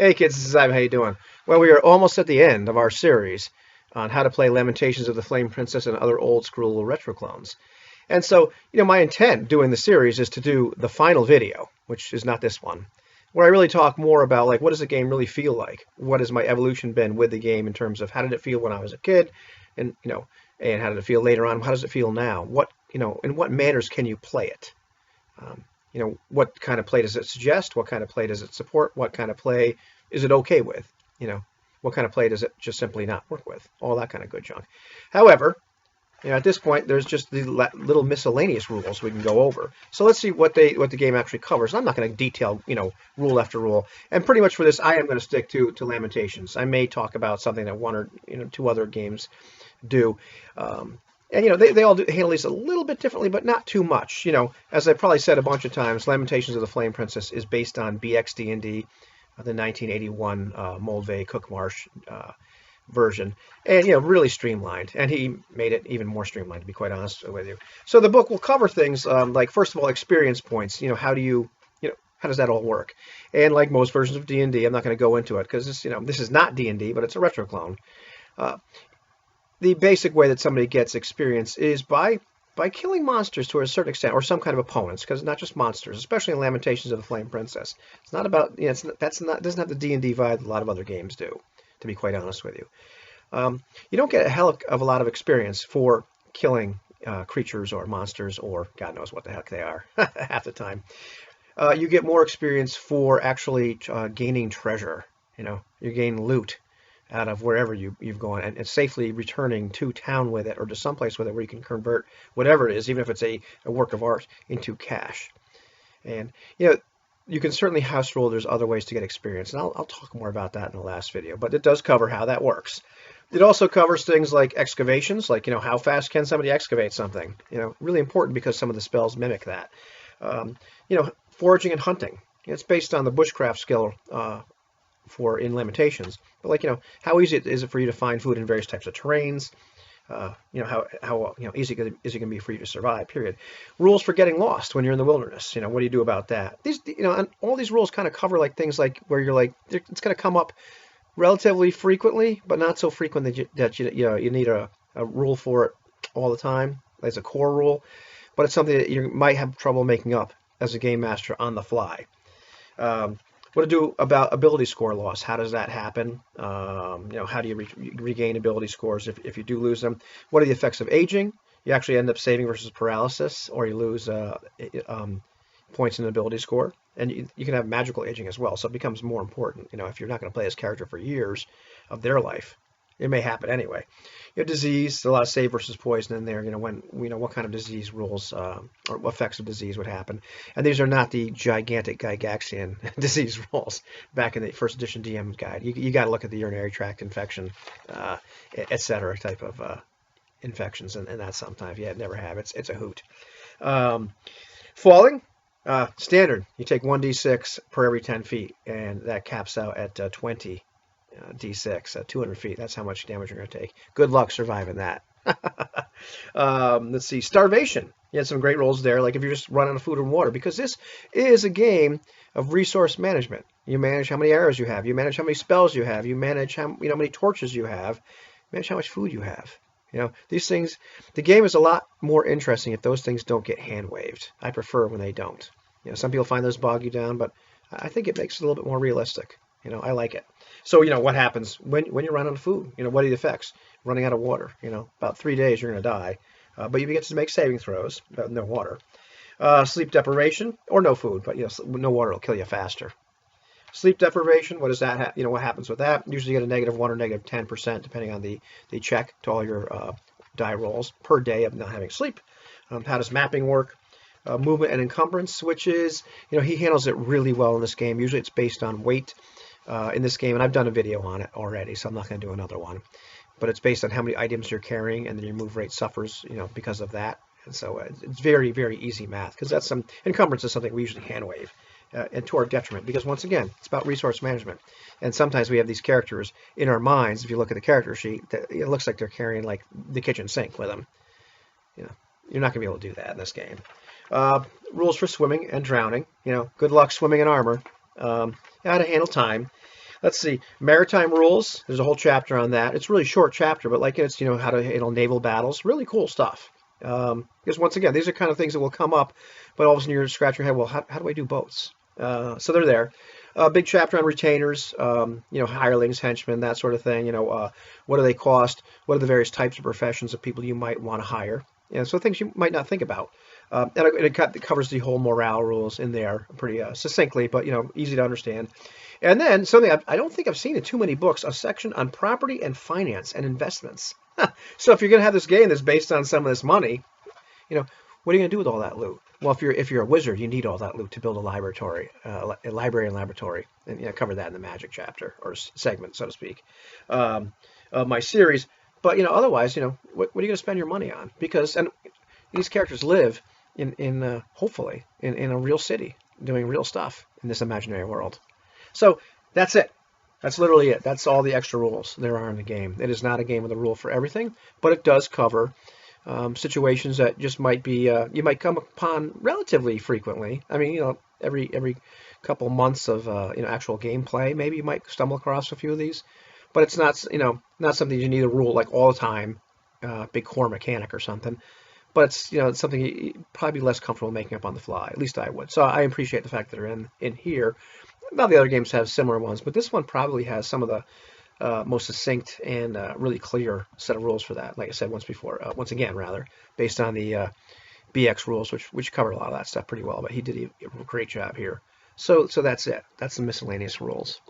Hey kids, this is Ivan. How you doing? Well, we are almost at the end of our series on how to play Lamentations of the Flame Princess and other old school retro clones. And so, my intent doing the series is to do the final video, which is not this one, where I really talk more about like what does the game really feel like? What has my evolution been with the game in terms of how did it feel when I was a kid, and and how did it feel later on? How does it feel now? What in what manners can you play it? Um, what kind of play does it suggest? What kind of play does it support? What kind of play is it okay with? You know, what kind of play does it just simply not work with? All that kind of good junk. However, at this point, there's just the little miscellaneous rules we can go over. So let's see what the game actually covers. I'm not going to detail, rule after rule. And pretty much for this, I am going to stick to Lamentations. I may talk about something that one or two other games do. And they all handle these a little bit differently, but not too much. As I probably said a bunch of times, Lamentations of the Flame Princess is based on BXD&D, the 1981 Moldvay Cookmarsh version, and really streamlined. And he made it even more streamlined, to be quite honest with you. So the book will cover things like, first of all, experience points. How do you how does that all work? And like most versions of D&D, I'm not going to go into it because this is not D&D, but it's a retro clone. The basic way that somebody gets experience is by killing monsters to a certain extent, or some kind of opponents, because not just monsters, especially in Lamentations of the Flame Princess. It's not about doesn't have the D&D vibe that a lot of other games do, to be quite honest with you. You don't get a hell of a lot of experience for killing creatures or monsters, or God knows what the heck they are half the time. You get more experience for actually gaining treasure. You gain loot out of wherever you've gone, and safely returning to town with it, or to someplace with it where you can convert whatever it is, even if it's a work of art, into cash. And you can certainly house rule. There's other ways to get experience, and I'll talk more about that in the last video, but it does cover how that works. It also covers things like excavations, like how fast can somebody excavate something. Really important because some of the spells mimic that. Foraging and hunting. It's based on the bushcraft skill in Lamentations, but how easy is it for you to find food in various types of terrains? How easy is it going to be for you to survive? Period. Rules for getting lost when you're in the wilderness. What do you do about that? These and all these rules kind of cover like things like where you're like it's going to come up relatively frequently, but not so frequent that you need a rule for it all the time as a core rule. But it's something that you might have trouble making up as a game master on the fly. What to do about ability score loss? How does that happen? How do you regain ability scores if you do lose them? What are the effects of aging? You actually end up saving versus paralysis, or you lose points in the ability score. And you can have magical aging as well, so it becomes more important. If you're not going to play this character for years of their life, it may happen anyway. Disease, a lot of save versus poison in there. What kind of disease rules or effects of disease would happen. And these are not the gigantic Gygaxian disease rules back in the first edition DM guide. You got to look at the urinary tract infection, etc. type of infections, and that sometimes never have. It's a hoot. Falling. Standard. You take 1d6 per every 10 feet, and that caps out at 20 d6 at 200 feet. That's how much damage you're going to take. Good luck surviving that. Let's see. Starvation. You had some great rolls there, like if you're just running out of food and water, because this is a game of resource management. You manage how many arrows you have. You manage how many spells you have. You manage how many torches you have. You manage how much food you have. These things, the game is a lot more interesting if those things don't get hand waved. I prefer when they don't. Some people find those bog you down, but I think it makes it a little bit more realistic. I like it. So, what happens when you run out of food? What are the effects? Running out of water. About 3 days you're going to die. But you get to make saving throws, but no water. Sleep deprivation, or no food, but no water will kill you faster. Sleep deprivation, what does that what happens with that? Usually you get a -1 or -10%, depending on the check to all your die rolls per day of not having sleep. How does mapping work? Movement and encumbrance, which is, he handles it really well in this game. Usually it's based on weight in this game, and I've done a video on it already, so I'm not going to do another one. But it's based on how many items you're carrying, and then your move rate suffers, because of that. And so it's very, very easy math, because encumbrance is something we usually hand wave. And to our detriment, because once again, it's about resource management. And sometimes we have these characters in our minds. If you look at the character sheet, it looks like they're carrying like the kitchen sink with them. You're not going to be able to do that in this game. Rules for swimming and drowning. Good luck swimming in armor. How to handle time. Let's see, maritime rules. There's a whole chapter on that. It's a really short chapter, but like it's how to handle naval battles. Really cool stuff. Because once again, these are kind of things that will come up, but all of a sudden you're scratching your head. Well, how do I do boats? So they're there. A big chapter on retainers. Hirelings, henchmen, that sort of thing. What do they cost? What are the various types of professions of people you might want to hire? So things you might not think about. And it covers the whole morale rules in there pretty succinctly, but easy to understand. And then something I don't think I've seen in too many books, a section on property and finance and investments. So if you're going to have this game that's based on some of this money, what are you going to do with all that loot? Well, if you're a wizard, you need all that loot to build a library and laboratory, and cover that in the magic chapter or segment, so to speak, of my series. But otherwise, what are you going to spend your money on? Because these characters live in hopefully in a real city doing real stuff in this imaginary world. So that's it. That's literally it. That's all the extra rules there are in the game. It is not a game with a rule for everything, but it does cover situations that just might be you might come upon relatively frequently. I mean, every couple months of actual gameplay, maybe you might stumble across a few of these, but it's not something you need a rule like all the time, big core mechanic or something. But it's something you'd probably be less comfortable making up on the fly. At least I would. So I appreciate the fact that they're in here. Now the other games have similar ones, but this one probably has some of the most succinct and really clear set of rules for that. Like I said once again, based on the BX rules, which cover a lot of that stuff pretty well. But he did a great job here. So that's it. That's the miscellaneous rules.